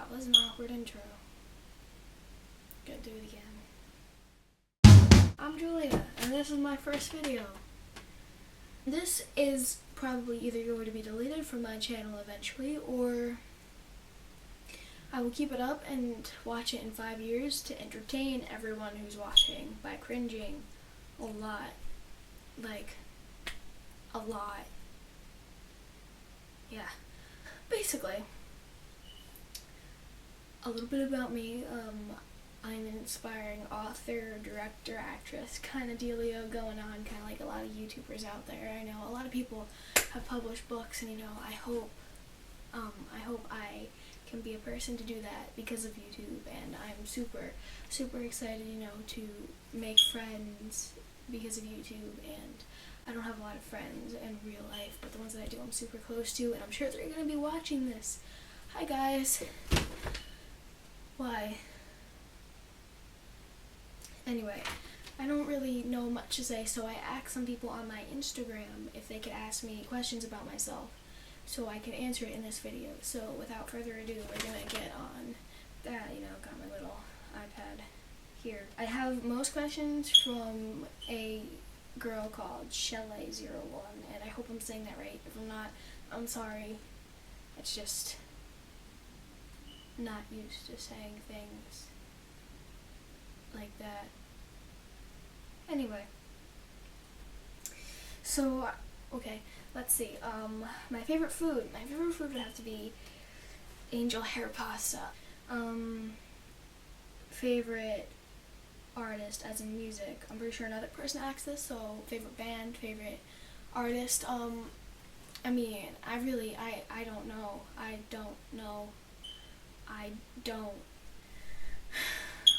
That was an awkward intro. Gotta do it again. I'm Julia, and this is my first video. This is probably either going to be deleted from my channel eventually, or I will keep it up and watch it in 5 years to entertain everyone who's watching by cringing a lot. Like, a lot. Yeah. Basically, a little bit about me. I'm an inspiring author, director, actress kind of dealio going on, kind of like a lot of YouTubers out there. I know a lot of people have published books, and I hope I can be a person to do that because of YouTube, and I'm super excited, to make friends because of YouTube. And I don't have a lot of friends in real life, but the ones that I do, I'm super close to, and I'm sure they're gonna be watching this. Hi guys. Why? Anyway, I don't really know much to say, so I asked some people on my Instagram if they could ask me questions about myself so I could answer it in this video. So without further ado, we're gonna get on that. Got my little iPad here. I have most questions from a girl called Shelley01, and I hope I'm saying that right. If I'm not, I'm sorry. It's just not used to saying things like that. Anyway, so okay, let's see. My favorite food would have to be angel hair pasta. Favorite artist, as in music. I'm pretty sure another person asked this, so favorite band, favorite artist. I don't know.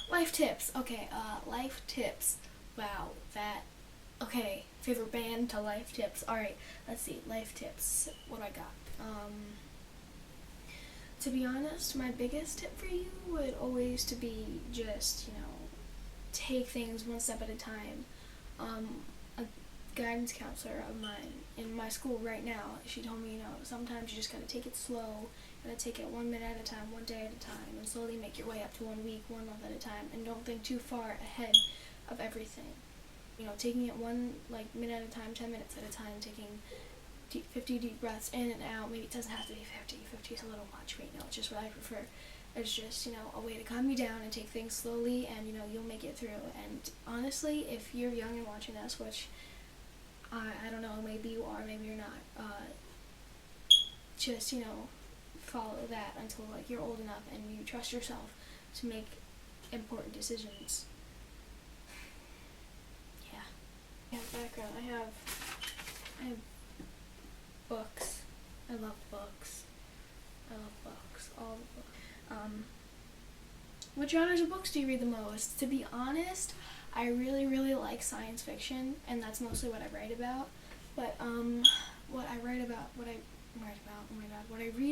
Life tips. Okay, life tips. Wow, okay, favorite band to life tips. Alright, let's see, life tips. What do I got? To be honest, my biggest tip for you would always to be just, take things one step at a time. A guidance counselor of mine in my school right now, she told me, sometimes you just gotta take it slow, gotta take it 1 minute at a time, 1 day at a time, and slowly make your way up to 1 week, 1 month at a time, and don't think too far ahead of everything. Taking it one minute at a time, 10 minutes at a time, taking 50 deep breaths in and out. Maybe it doesn't have to be 50. 50 is a little much right now. It's just what I prefer. It's just, a way to calm you down and take things slowly, and, you'll make it through. And honestly, if you're young and watching this, which I don't know, maybe you are, maybe you're not, just, follow that until, you're old enough and you trust yourself to make important decisions. Yeah. Background. I have books. I love books. All the books. What genres of books do you read the most? To be honest, I really like science fiction, and that's mostly what I write about. But what I read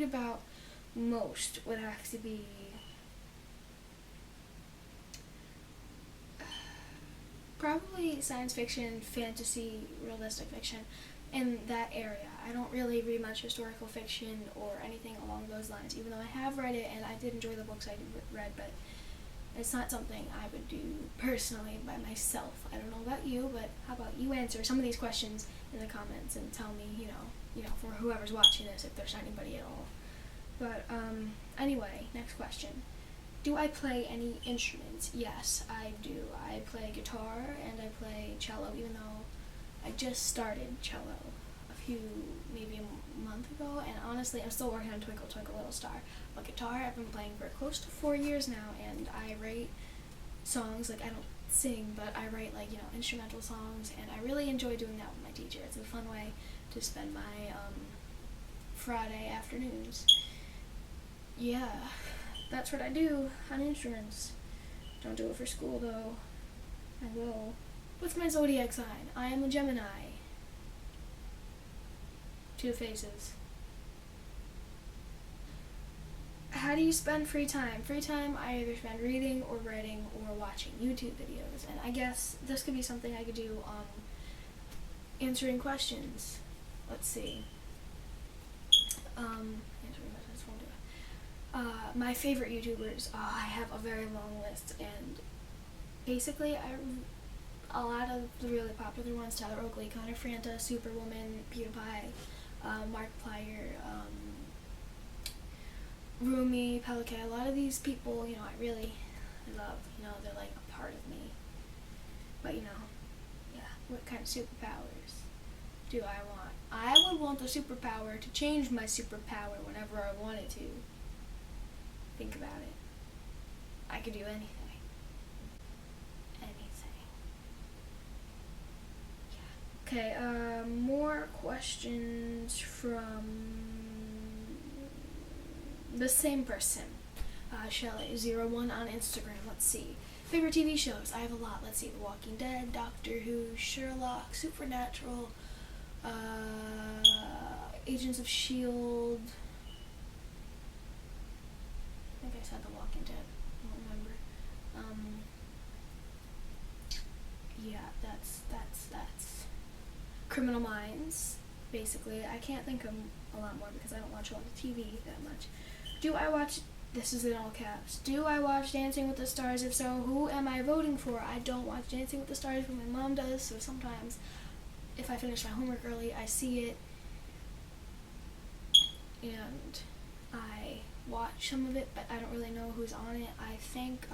about most would have to be probably science fiction, fantasy, realistic fiction, in that area. I don't really read much historical fiction or anything along those lines, even though I have read it and I did enjoy the books I read, but it's not something I would do personally by myself. I don't know about you, but how about you answer some of these questions in the comments and tell me, for whoever's watching this, if there's anybody at all. But anyway, next question. Do I play any instruments? Yes, I do. I play guitar and I play cello, even though I just started cello maybe a month ago, and honestly, I'm still working on Twinkle Twinkle Little Star. But guitar, I've been playing for close to 4 years now, and I write songs. I don't sing, but I write instrumental songs, and I really enjoy doing that with my teacher. It's a fun way to spend my Friday afternoons. Yeah. That's what I do on instruments. Don't do it for school, though. I will. What's my zodiac sign? I am a Gemini. 2 faces. How do you spend free time? Free time, I either spend reading or writing or watching YouTube videos. And I guess this could be something I could do answering questions. Let's see. Answering questions won't do it. My favorite YouTubers, I have a very long list, and basically a lot of the really popular ones: Tyler Oakley, Connor Franta, Superwoman, PewDiePie, Markiplier, Rumi, Pelican. A lot of these people, you know, I really love. You know, they're like a part of me. But you know, yeah. What kind of superpowers do I want? I would want the superpower to change my superpower whenever I wanted to. Think about it. I could do anything. Okay, more questions from the same person. Shelly01 on Instagram. Let's see. Favorite TV shows? I have a lot. Let's see. The Walking Dead, Doctor Who, Sherlock, Supernatural, Agents of S.H.I.E.L.D. I think I said The Walking Dead. I don't remember. Yeah, that's Criminal Minds, basically. I can't think of a lot more because I don't watch a lot of TV that much. Do I watch, this is in all caps, do I watch Dancing with the Stars? If so, who am I voting for? I don't watch Dancing with the Stars, but my mom does, so sometimes if I finish my homework early, I see it, and I watch some of it, but I don't really know who's on it. I think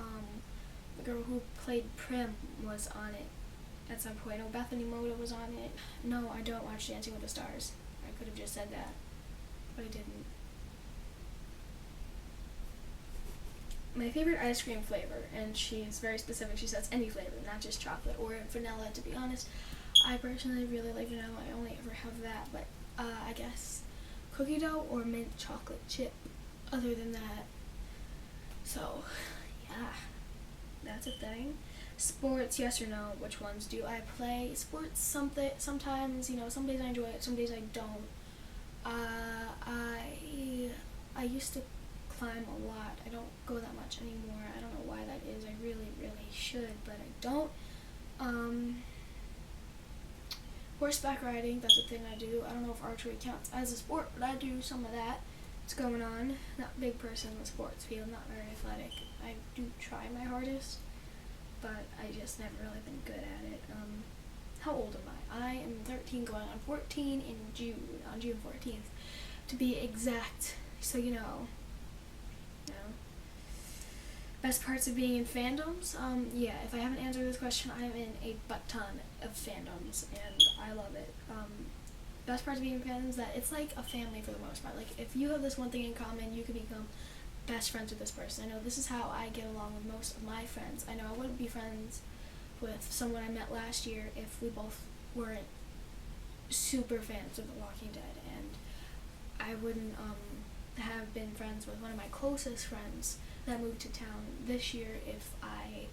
the girl who played Prim was on it at some point. Oh, Bethany Moda was on it. No, I don't watch Dancing with the Stars. I could have just said that, but I didn't. My favorite ice cream flavor, and she's very specific. She says any flavor, not just chocolate or vanilla. To be honest, I personally really like vanilla. I only ever have that, but I guess cookie dough or mint chocolate chip. Other than that, so yeah, that's a thing. Sports, yes or no? Which ones do I play? Sports, sometimes, you know, some days I enjoy it, some days I don't. I used to climb a lot. I don't go that much anymore. I don't know why that is. I really, really should, but I don't. Horseback riding, that's a thing I do. I don't know if archery counts as a sport, but I do some of that. It's going on. Not a big person in the sports field, not very athletic. I do try my hardest, but I just never really been good at it. How old am I? I am 13 going on 14 in June, on June 14th, to be exact, so you know. Best parts of being in fandoms? Yeah, if I haven't answered this question, I am in a butt-ton of fandoms, and I love it. Best parts of being in fandoms, that it's like a family for the most part. Like, if you have this one thing in common, you can become best friends with this person. I know this is how I get along with most of my friends. I know I wouldn't be friends with someone I met last year if we both weren't super fans of The Walking Dead, and I wouldn't have been friends with one of my closest friends that moved to town this year if I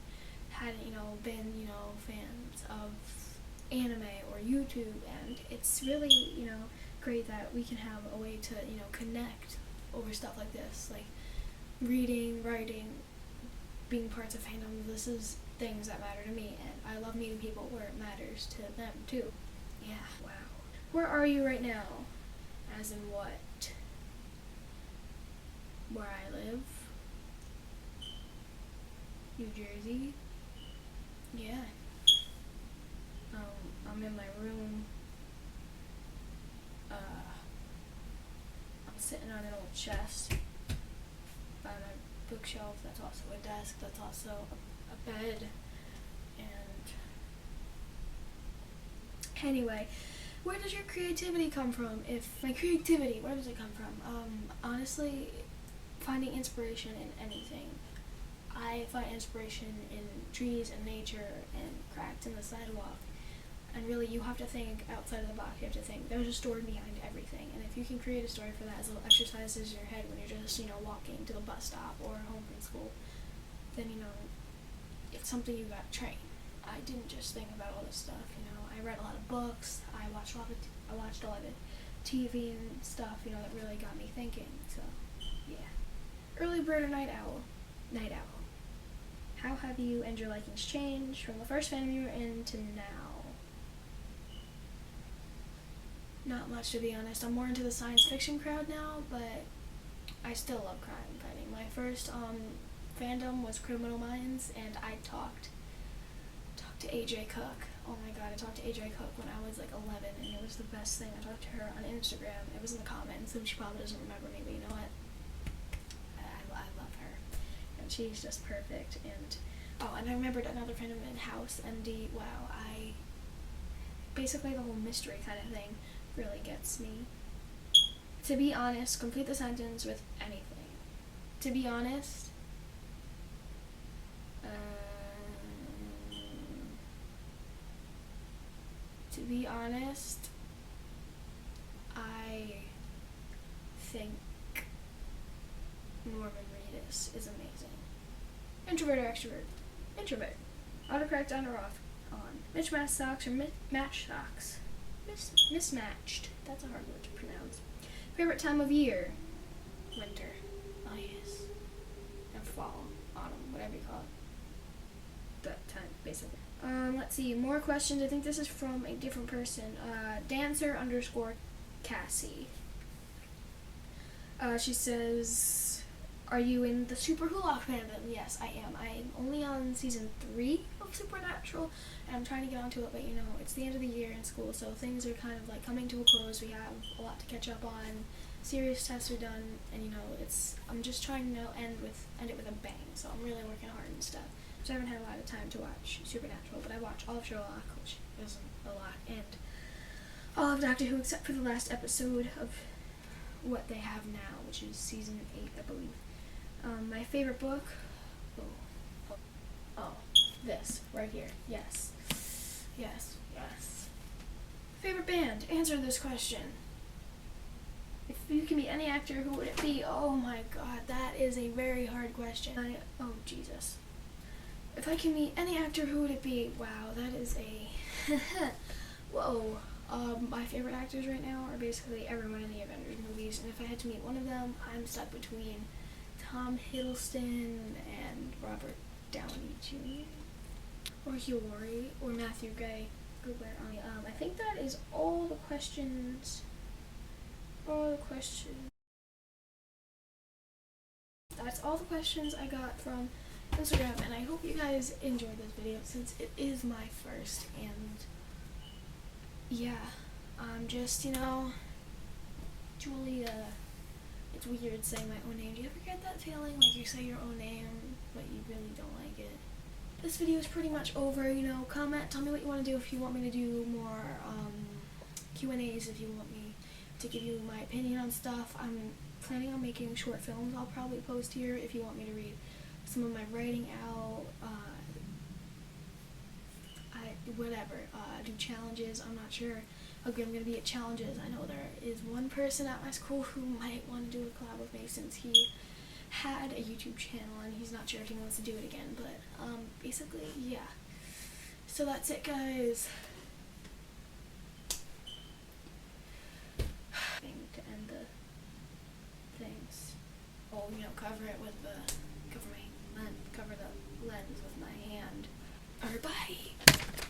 hadn't, been, fans of anime or YouTube. And it's really, great that we can have a way to, connect over stuff like this, like reading, writing, being parts of fandom. This is things that matter to me, and I love meeting people where it matters to them too. Yeah, wow. Where are you right now? As in what? Where I live? New Jersey? Yeah. I'm in my room. I'm sitting on an old chest by my bookshelf. That's also a desk. That's also a bed. And anyway, where does your creativity come from? If my creativity, where does it come from? Honestly, finding inspiration in anything. I find inspiration in trees and nature and cracks in the sidewalk. And really, you have to think outside of the box. You have to think there's a story behind everything. And if you can create a story for that as little exercises in your head when you're just, walking to the bus stop or home from school, then, it's something you got to train. I didn't just think about all this stuff, I read a lot of books. I watched a lot of TV and stuff, that really got me thinking. So, yeah. Early bird or night owl? Night owl. How have you and your likings changed from the first fandom you were in to now? Not much, to be honest. I'm more into the science fiction crowd now, but I still love crime fighting. My first fandom was Criminal Minds, and I talked to AJ Cook. Oh my god, I talked to AJ Cook when I was like 11, and it was the best thing. I talked to her on Instagram. It was in the comments, and she probably doesn't remember me, but you know what? I love her, and she's just perfect. And and I remembered another friend of mine, House MD. Wow, basically the whole mystery kind of thing really gets me. To be honest, complete the sentence with anything. To be honest, I think Norman Reedus is amazing. Introvert or extrovert? Introvert. Autocorrect on or off? On. Mismatched socks or matched socks? Mismatched. That's a hard word to pronounce. Favorite time of year? Winter. Oh yes. And fall, autumn, whatever you call it. That time, basically. Let's see, more questions. I think this is from a different person. Dancer_Cassie. She says, are you in the Super Hula fandom? Yes, I am. I'm only on season 3 of Supernatural, and I'm trying to get onto it, but you know, it's the end of the year in school, so things are kind of like coming to a close. We have a lot to catch up on. Serious tests are done, and you know, I'm just trying to end it with a bang, so I'm really working hard and stuff. So I haven't had a lot of time to watch Supernatural, but I watch all of Sherlock, which isn't a lot, and all of Doctor Who except for the last episode of what they have now, which is season 8, I believe. My favorite book? This, right here. Yes. Favorite band? Answer this question. If you can be any actor, who would it be? Oh my god, that is a very hard question. Oh, Jesus. If I can meet any actor, who would it be? Wow, that is a... Whoa. My favorite actors right now are basically everyone in the Avengers movies, and if I had to meet one of them, I'm stuck between Tom Hiddleston and Robert Downey Jr. or Hugh Laurie or Matthew Gray. I think that is all the questions. That's all the questions I got from Instagram, and I hope you guys enjoyed this video since it is my first, and yeah, I'm just, Julia, it's weird saying my own name. Do you ever get that feeling like you say your own name, but you really don't like it? This video is pretty much over, comment, tell me what you want to do, if you want me to do more Q&As, if you want me to give you my opinion on stuff. I'm planning on making short films I'll probably post here if you want me to read some of my writing out, do challenges. I'm not sure how good I'm going to be at challenges. I know there is one person at my school who might want to do a collab with me since he had a YouTube channel and he's not sure if he wants to do it again, but basically, yeah. So that's it, guys. To end the things. Oh, cover the lens with my hand. Alright, bye.